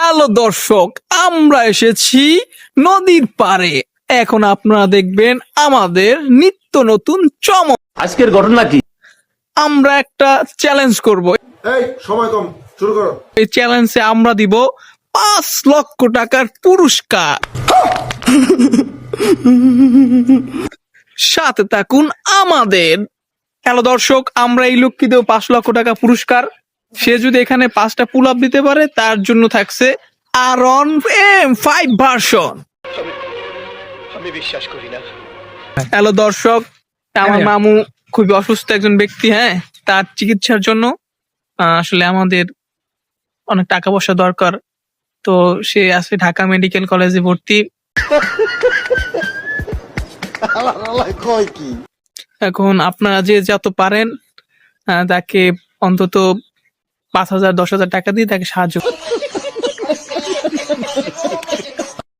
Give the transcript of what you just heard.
Hello দর্শক, আমরা এসেছি নদীর পাড়ে। এখন আপনারা দেখবেন আমাদের নিত্য নতুন চমক। আজকের ঘটনা কি? আমরা একটা চ্যালেঞ্জ করব। এই সময় কম, শুরু করো। এই চ্যালেঞ্জে আমরা দিব 5 লক্ষ টাকার পুরস্কার। সাথে থাকুন আমাদের। হ্যালো দর্শক, আমরা এই লোককে দেব 5 লক্ষ টাকা পুরস্কার। সে যদি এখানে 5টা পুল আপ দিতে পারে তার জন্য থাকছে আরন M5 ভার্সন। আমি বিশ্বাস করি না। হ্যালো দর্শক, আমার মামু খুবই অসুস্থ একজন ব্যক্তি। হ্যাঁ, তার চিকিৎসার জন্য আসলে আমাদের অনেক টাকা পয়সা দরকার। তো সে আছে ঢাকা মেডিকেল কলেজে ভর্তি। এখন আপনারা যে যত পারেন তাকে অন্তত 5,000 10,000 টাকা দিয়ে তাকে সাহায্য